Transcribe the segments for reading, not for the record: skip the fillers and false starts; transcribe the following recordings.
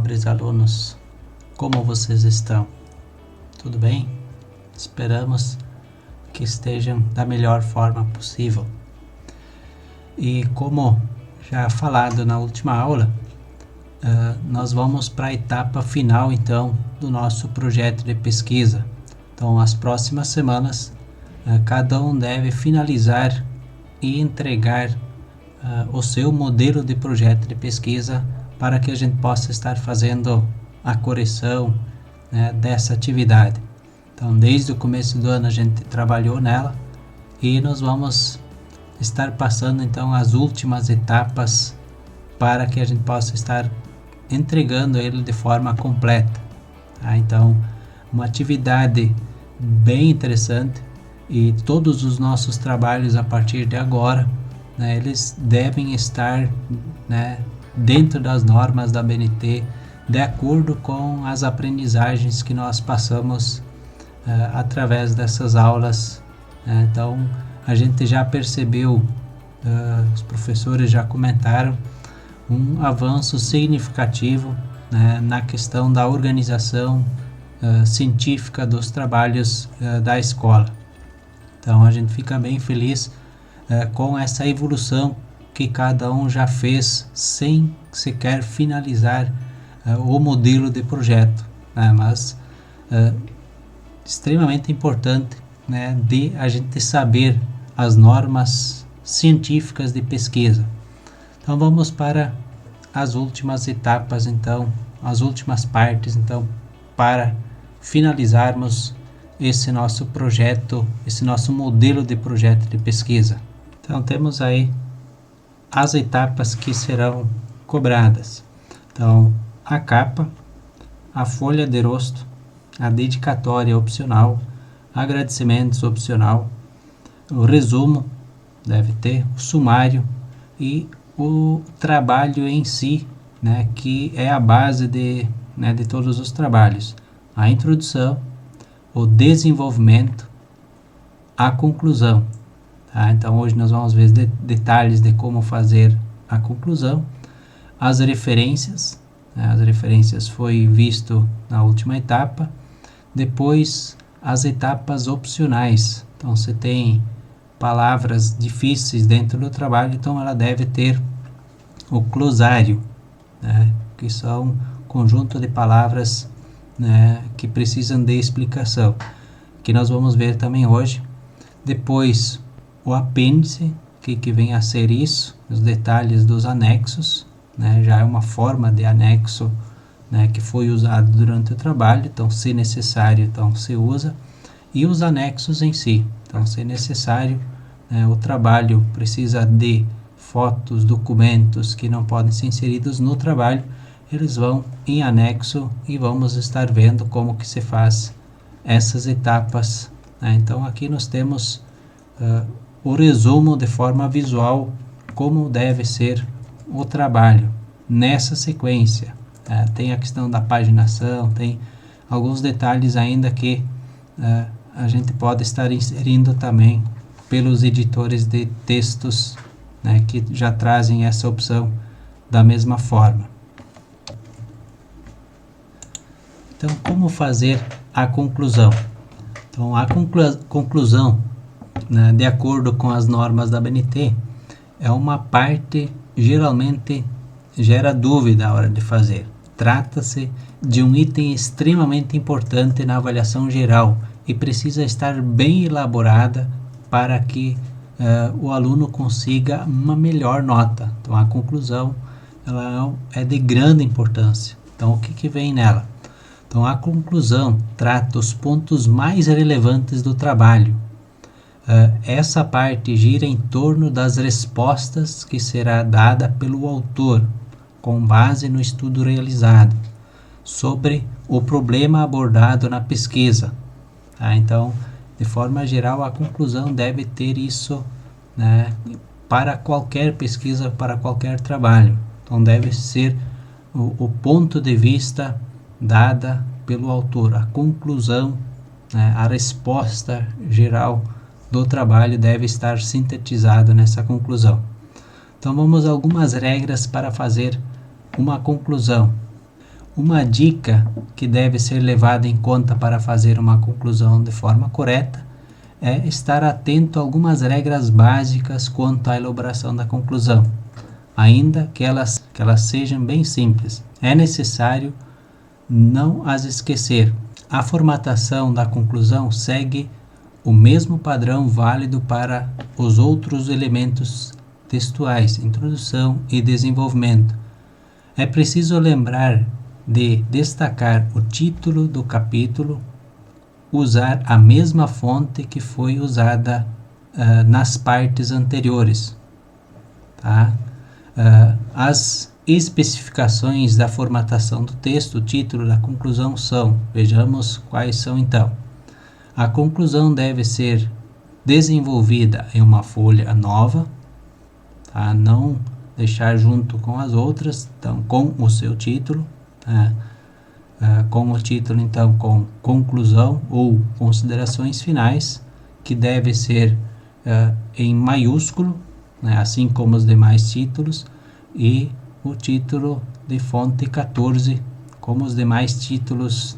nobres alunos, como vocês estão? Tudo bem? Esperamos que estejam da melhor forma possível. E como já falado na última aula, nós vamos para a etapa final então do nosso projeto de pesquisa. Então, as próximas semanas, cada um deve finalizar e entregar o seu modelo de projeto de pesquisa para que a gente possa estar fazendo a correção, né, dessa atividade. Então, desde o começo do ano a gente trabalhou nela e nós vamos estar passando então as últimas etapas para que a gente possa estar entregando ele de forma completa. Tá? Então, uma atividade bem interessante, e todos os nossos trabalhos a partir de agora, né, eles devem estar, né, dentro das normas da BNT, de acordo com as aprendizagens que nós passamos através dessas aulas. Então, a gente já percebeu, os professores já comentaram, um avanço significativo, né, na questão da organização científica dos trabalhos da escola. Então, a gente fica bem feliz com essa evolução que cada um já fez sem sequer finalizar o modelo de projeto, né? Mas extremamente importante, né, de a gente saber as normas científicas de pesquisa. Então, vamos para as últimas etapas, então, as últimas partes, então, para finalizarmos esse nosso projeto, esse nosso modelo de projeto de pesquisa. Então, temos aí as etapas que serão cobradas. Então, a capa, a folha de rosto, a dedicatória opcional, agradecimentos opcional, o resumo deve ter, o sumário e o trabalho em si, né, que é a base de todos os trabalhos. A introdução, o desenvolvimento, a conclusão. Tá? Então, hoje nós vamos ver detalhes de como fazer a conclusão, as referências, né? As referências foi visto na última etapa. Depois, as etapas opcionais. Então, você tem palavras difíceis dentro do trabalho, então ela deve ter o glosário, né? Que são conjunto de palavras, né, que precisam de explicação, que nós vamos ver também hoje. Depois, o apêndice, que vem a ser isso, os detalhes dos anexos, né, já é uma forma de anexo, né, que foi usado durante o trabalho, então, se necessário, então, se usa, e os anexos em si. Então, se necessário, né, o trabalho precisa de fotos, documentos que não podem ser inseridos no trabalho, eles vão em anexo e vamos estar vendo como que se faz essas etapas, né? Então, aqui nós temos o resumo de forma visual, como deve ser o trabalho nessa sequência. Tem a questão da paginação, tem alguns detalhes ainda que a gente pode estar inserindo também pelos editores de textos, né, que já trazem essa opção da mesma forma. Então, como fazer a conclusão? Então, a conclusão, né, de acordo com as normas da BNT, é uma parte geralmente gera dúvida à hora de fazer. Trata-se de um item extremamente importante na avaliação geral e precisa estar bem elaborada para que o aluno consiga uma melhor nota. Então, a conclusão ela é de grande importância. Então, o que vem nela? Então, a conclusão trata os pontos mais relevantes do trabalho. Essa parte gira em torno das respostas que será dada pelo autor, com base no estudo realizado, sobre o problema abordado na pesquisa. Tá? Então, de forma geral, a conclusão deve ter isso, né, para qualquer pesquisa, para qualquer trabalho. Então, deve ser o ponto de vista dada pelo autor, a conclusão, né, a resposta geral do trabalho deve estar sintetizado nessa conclusão. Então, vamos a algumas regras para fazer uma conclusão. uma dica que deve ser levada em conta para fazer uma conclusão de forma correta é estar atento a algumas regras básicas quanto à elaboração da conclusão, ainda que elas sejam bem simples. É necessário não as esquecer. A formatação da conclusão segue o mesmo padrão válido para os outros elementos textuais, introdução e desenvolvimento. É preciso lembrar de destacar o título do capítulo, usar a mesma fonte que foi usada nas partes anteriores. Tá? As especificações da formatação do texto, o título da conclusão são, vejamos quais são então. A conclusão deve ser desenvolvida em uma folha nova, tá? Não deixar junto com as outras, então com o seu título, tá? Com o título então com conclusão ou considerações finais, que deve ser em maiúsculo, né? Assim como os demais títulos, e o título de fonte 14, como os demais títulos,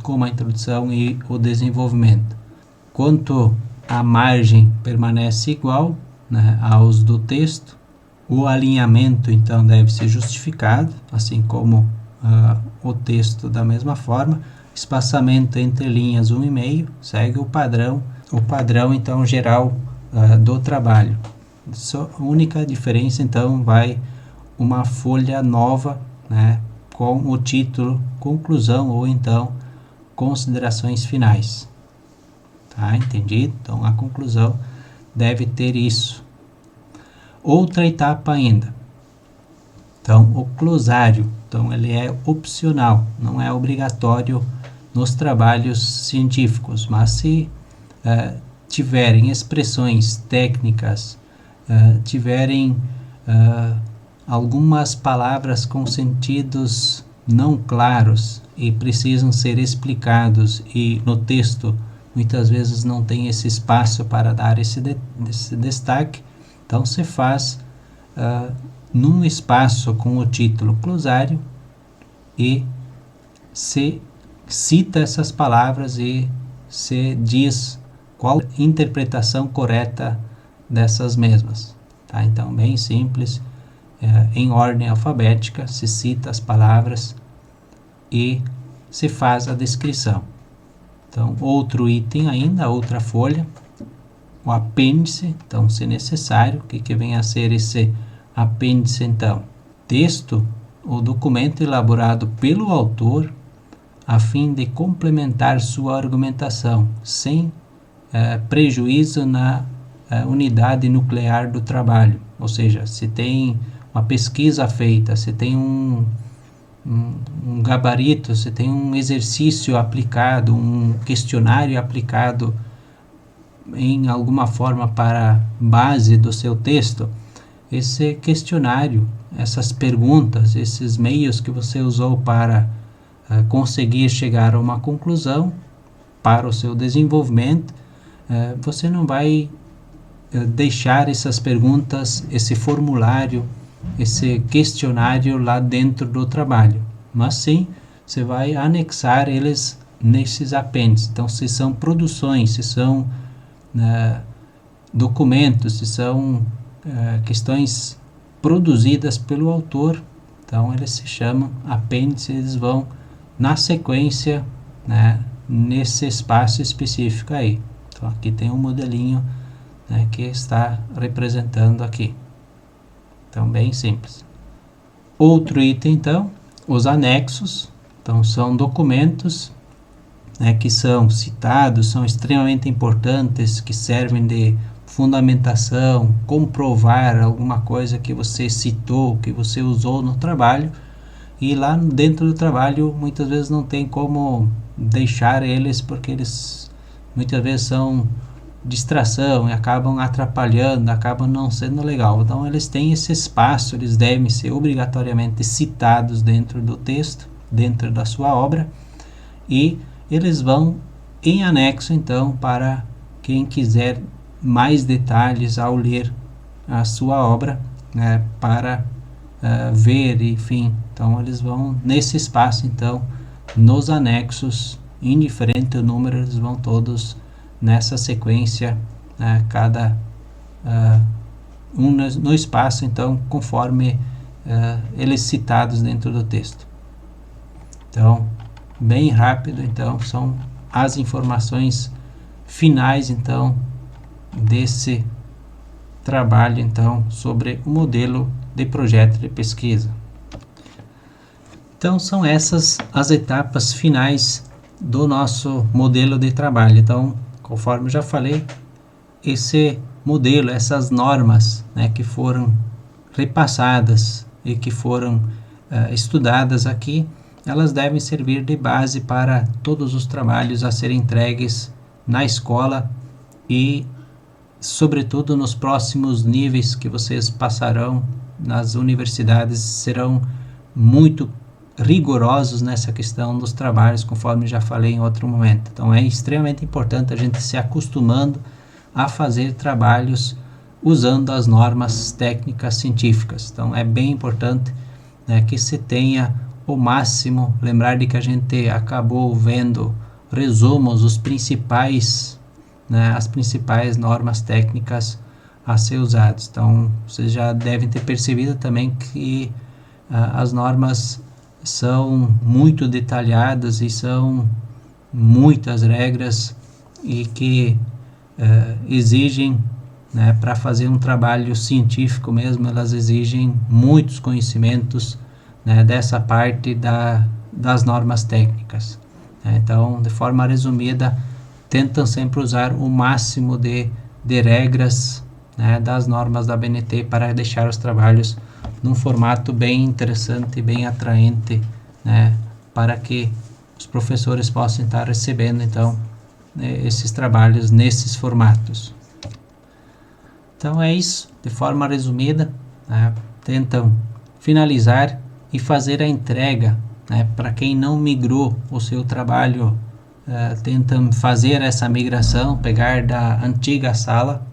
como a introdução e o desenvolvimento. Quanto à margem, permanece igual, né, aos do texto. O alinhamento, então, deve ser justificado, assim como o texto da mesma forma. Espaçamento entre linhas 1,5, segue o padrão então geral do trabalho. A única diferença então vai uma folha nova, né, com o título conclusão ou então considerações finais. Tá, entendido? Então a conclusão deve ter isso. Outra etapa ainda. Então o glosário, então ele é opcional, não é obrigatório nos trabalhos científicos, mas se tiverem expressões técnicas, tiverem algumas palavras com sentidos não claros e precisam ser explicados, e no texto muitas vezes não tem esse espaço para dar esse destaque, então se faz num espaço com o título glosário e se cita essas palavras e se diz qual a interpretação correta dessas mesmas. Tá? Então, bem simples, em ordem alfabética, se cita as palavras e se faz a descrição. Então, outro item ainda, outra folha, o apêndice, então, se necessário, o que vem a ser esse apêndice, então? Texto ou documento elaborado pelo autor a fim de complementar sua argumentação, sem prejuízo na unidade nuclear do trabalho. Ou seja, se tem uma pesquisa feita, se tem um gabarito, se tem um exercício aplicado, um questionário aplicado em alguma forma para base do seu texto, esse questionário, essas perguntas, esses meios que você usou para conseguir chegar a uma conclusão para o seu desenvolvimento, você não vai deixar essas perguntas, esse formulário, esse questionário lá dentro do trabalho, mas sim você vai anexar eles nesses apêndices. Então, se são produções, se são documentos, se são questões produzidas pelo autor, então eles se chamam apêndices, eles vão na sequência, né, nesse espaço específico aí. Então aqui tem um modelinho, né, que está representando aqui. Então bem simples. Outro item então, os anexos. Então são documentos, né, que são citados, são extremamente importantes, que servem de fundamentação, comprovar alguma coisa que você citou, que você usou no trabalho, e lá dentro do trabalho muitas vezes não tem como deixar eles, porque eles muitas vezes são distração e acabam atrapalhando, acabam não sendo legal. Então eles têm esse espaço, eles devem ser obrigatoriamente citados dentro do texto, dentro da sua obra, e eles vão em anexo então para quem quiser mais detalhes ao ler a sua obra, né, para ver, enfim. Então eles vão nesse espaço, então nos anexos, indiferente o número, eles vão todos nessa sequência, cada um no espaço, então conforme eles citados dentro do texto. Então, bem rápido, então são as informações finais, então, desse trabalho, então, sobre o modelo de projeto de pesquisa. Então, são essas as etapas finais do nosso modelo de trabalho. Então, conforme eu já falei, esse modelo, essas normas, que foram repassadas e que foram estudadas aqui, elas devem servir de base para todos os trabalhos a serem entregues na escola e, sobretudo, nos próximos níveis que vocês passarão nas universidades, serão muito rigorosos nessa questão dos trabalhos, conforme já falei em outro momento. Então é extremamente importante a gente se acostumando a fazer trabalhos usando as normas técnicas científicas. Então é bem importante que se tenha o máximo, lembrar de que a gente acabou vendo resumos, os principais, as principais normas técnicas a ser usadas. Então vocês já devem ter percebido também que as normas são muito detalhadas e são muitas regras e que exigem, para fazer um trabalho científico mesmo, elas exigem muitos conhecimentos, dessa parte das normas técnicas. Então, de forma resumida, tentam sempre usar o máximo de regras, das normas da ABNT para deixar os trabalhos num formato bem interessante, bem atraente, para que os professores possam estar recebendo, então, esses trabalhos nesses formatos. Então é isso, de forma resumida, tentam finalizar e fazer a entrega, para quem não migrou o seu trabalho, tentam fazer essa migração, pegar da antiga sala,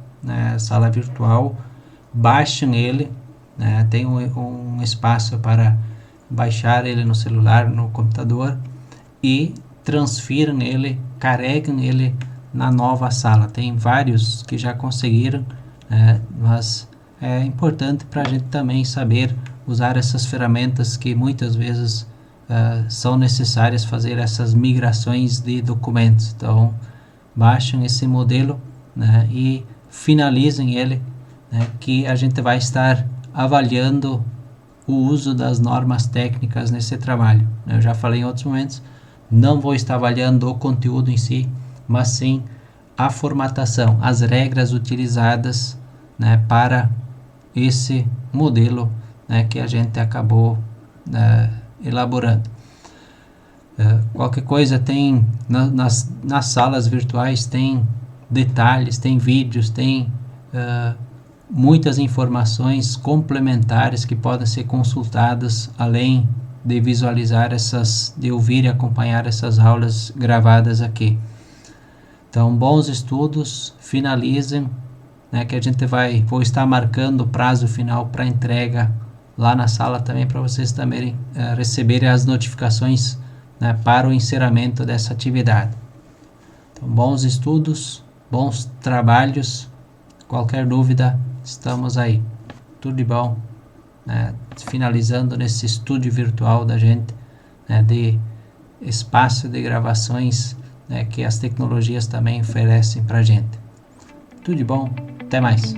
sala virtual, baixam ele, tem um espaço para baixar ele no celular, no computador, e transfiram ele, carregam ele na nova sala. Tem vários que já conseguiram, mas é importante para a gente também saber usar essas ferramentas que muitas vezes são necessárias fazer essas migrações de documentos. Então, baixem esse modelo, e finalizem ele, que a gente vai estar avaliando o uso das normas técnicas nesse trabalho. Eu já falei em outros momentos, não vou estar avaliando o conteúdo em si, mas sim a formatação, as regras utilizadas, para esse modelo, que a gente acabou elaborando. Qualquer coisa tem nas salas virtuais, tem detalhes, tem vídeos, tem muitas informações complementares que podem ser consultadas, além de visualizar de ouvir e acompanhar essas aulas gravadas aqui. Então, bons estudos, finalizem, que a gente vou estar marcando o prazo final para entrega lá na sala também, para vocês também receberem as notificações, para o encerramento dessa atividade. Então, bons estudos, bons trabalhos, qualquer dúvida, estamos aí. Tudo de bom, finalizando nesse estúdio virtual da gente, de espaço de gravações, que as tecnologias também oferecem para a gente. Tudo de bom, até mais.